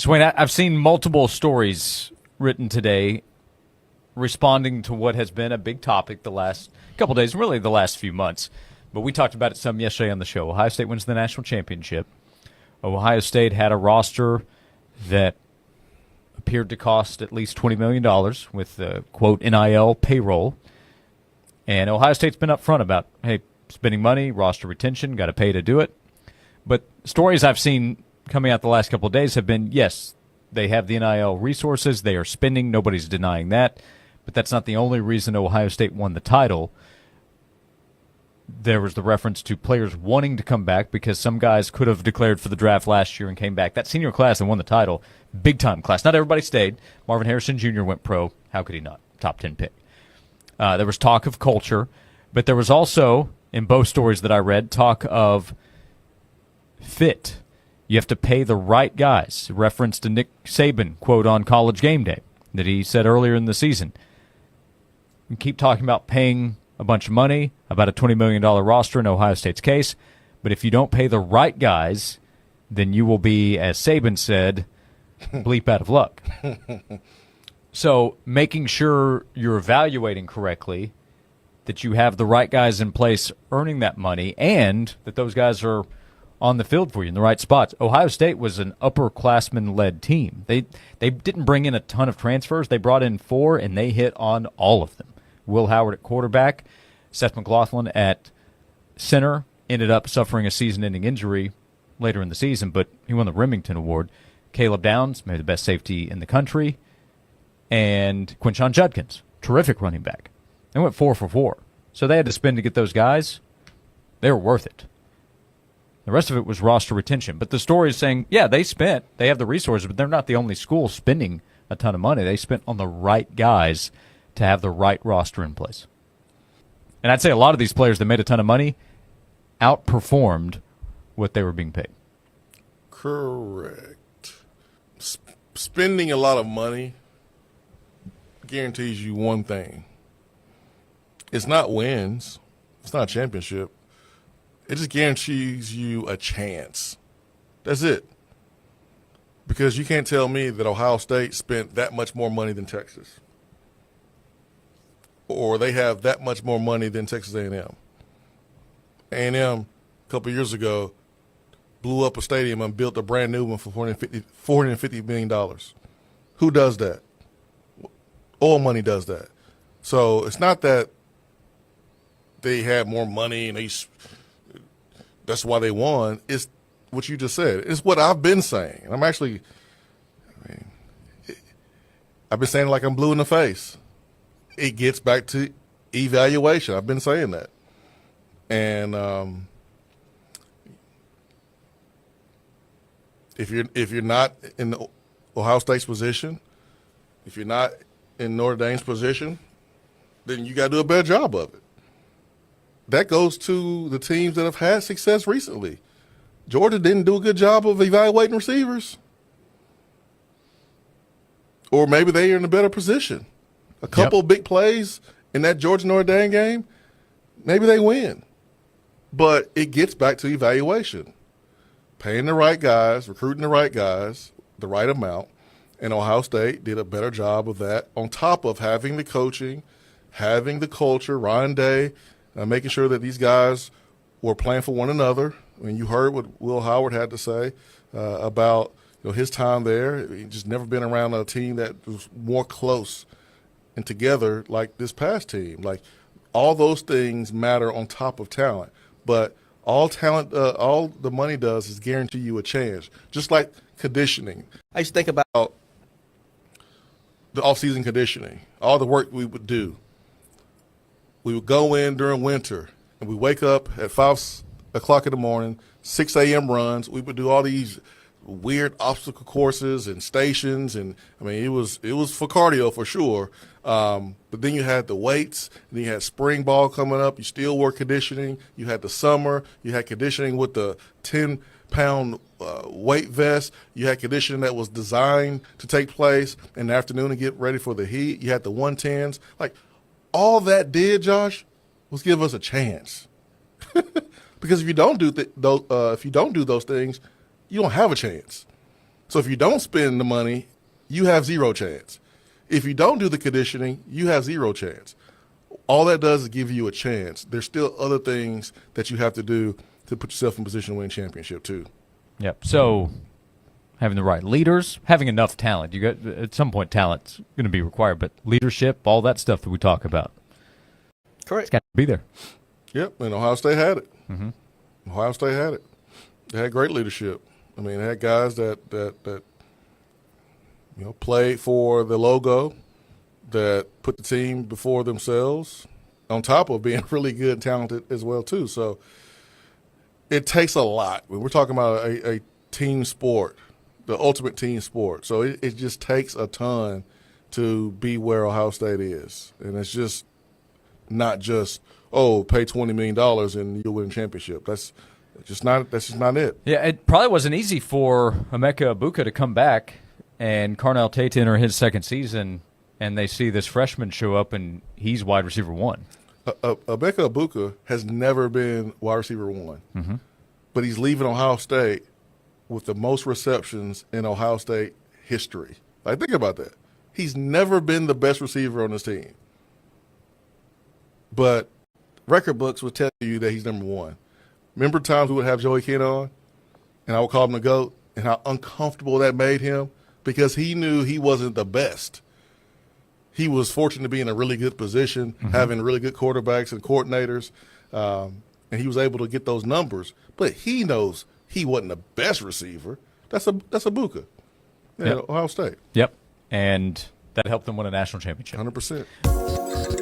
Swain, I've seen multiple stories written today responding to what has been a big topic the last couple days, really the last few months. But we talked about it some yesterday on the show. Ohio State wins the national championship. Ohio State had a roster that appeared to cost at least $20 million with the, quote, NIL payroll. And Ohio State's been upfront about, hey, spending money, roster retention, got to pay to do it. But stories I've seen coming out the last couple of days have been, yes, they have the NIL resources, they are spending, nobody's denying that. But that's not the only reason Ohio State won the title. There was the reference to players wanting to come back because some guys could have declared for the draft last year and came back. That senior class that won the title, big-time class. Not everybody stayed. Marvin Harrison Jr. went pro. How could he not? Top 10 pick. There was talk of culture, but there was also, in both stories that I read, talk of fit. You have to pay the right guys. Reference to Nick Saban, quote, on College Game Day, that he said earlier in the season. You keep talking about paying a bunch of money, about a $20 million roster in Ohio State's case, but if you don't pay the right guys, then you will be, as Saban said, bleep out of luck. So making sure you're evaluating correctly, that you have the right guys in place earning that money, and that those guys are on the field for you in the right spots. Ohio State was an upperclassman-led team. They didn't bring in a ton of transfers. They brought in 4, and they hit on all of them. Will Howard at quarterback, Seth McLaughlin at center, ended up suffering a season-ending injury later in the season, but he won the Remington Award. Caleb Downs, maybe the best safety in the country, and Quinshon Judkins, terrific running back. They went 4 for 4. So they had to spend to get those guys. They were worth it. The rest of it was roster retention. But the story is saying, yeah, they spent. They have the resources, but they're not the only school spending a ton of money. They spent on the right guys to have the right roster in place. And I'd say a lot of these players that made a ton of money outperformed what they were being paid. Correct. Spending a lot of money guarantees you one thing. It's not wins. It's not a championship. It just guarantees you a chance. That's it. Because you can't tell me that Ohio State spent that much more money than Texas, or they have that much more money than Texas A&M. A&M, a couple of years ago, blew up a stadium and built a brand new one for $450 million. Who does that? Oil money does that. So it's not that they had more money and that's why they won. It's what you just said. It's what I've been saying. And I've been saying it like I'm blue in the face. It gets back to evaluation. I've been saying that. And if you're not in the Ohio State's position, if you're not in Notre Dame's position, then you got to do a better job of it. That goes to the teams that have had success recently. Georgia didn't do a good job of evaluating receivers. Or maybe they are in a better position. A couple of big plays in that Georgia-Notre Dame game, maybe they win. But it gets back to evaluation. Paying the right guys, recruiting the right guys, the right amount. And Ohio State did a better job of that, on top of having the coaching, having the culture, Ryan Day, making sure that these guys were playing for one another. I mean, you heard what Will Howard had to say about his time there. He's just never been around a team that was more close and together like this past team. Like, all those things matter on top of talent. But all the money does is guarantee you a chance, just like conditioning. I used to think about the off-season conditioning, all the work we would do. We would go in during winter, and we wake up at 5 o'clock in the morning, 6 a.m. runs. We would do all these weird obstacle courses and stations, and I mean, it was for cardio for sure. But then you had the weights, and then you had spring ball coming up. You still were conditioning. You had the summer. You had conditioning with the 10-pound weight vest. You had conditioning that was designed to take place in the afternoon to get ready for the heat. You had the 110s. Like, all that did, Josh, was give us a chance. Because if you don't do those things, you don't have a chance. So if you don't spend the money, you have zero chance. If you don't do the conditioning, you have zero chance. All that does is give you a chance. There's still other things that you have to do to put yourself in position to win a championship too. Yep. So having the right leaders, having enough talent. You got at some point talent's going to be required, but leadership, all that stuff that we talk about, Correct. it's got to be there. Yep, and Ohio State had it. Mm-hmm. Ohio State had it. They had great leadership. I mean, they had guys that played for the logo, that put the team before themselves, on top of being really good and talented as well too. So it takes a lot. We're talking about a team sport, the ultimate team sport. So it just takes a ton to be where Ohio State is. And it's just not just, pay $20 million and you'll win a championship. That's just not it. Yeah, it probably wasn't easy for Emeka Egbuka to come back and Carnell Tate to enter his second season, and they see this freshman show up and he's wide receiver one. Emeka Egbuka has never been wide receiver one, but he's leaving Ohio State with the most receptions in Ohio State history. Like, think about that. He's never been the best receiver on this team, but record books would tell you that he's number one. Remember times we would have Joey Ken on, and I would call him the GOAT, and how uncomfortable that made him because he knew he wasn't the best. He was fortunate to be in a really good position, having really good quarterbacks and coordinators, and he was able to get those numbers. But he knows he wasn't the best receiver. That's Egbuka, Yep. Ohio State. Yep, and that helped them win a national championship. 100%.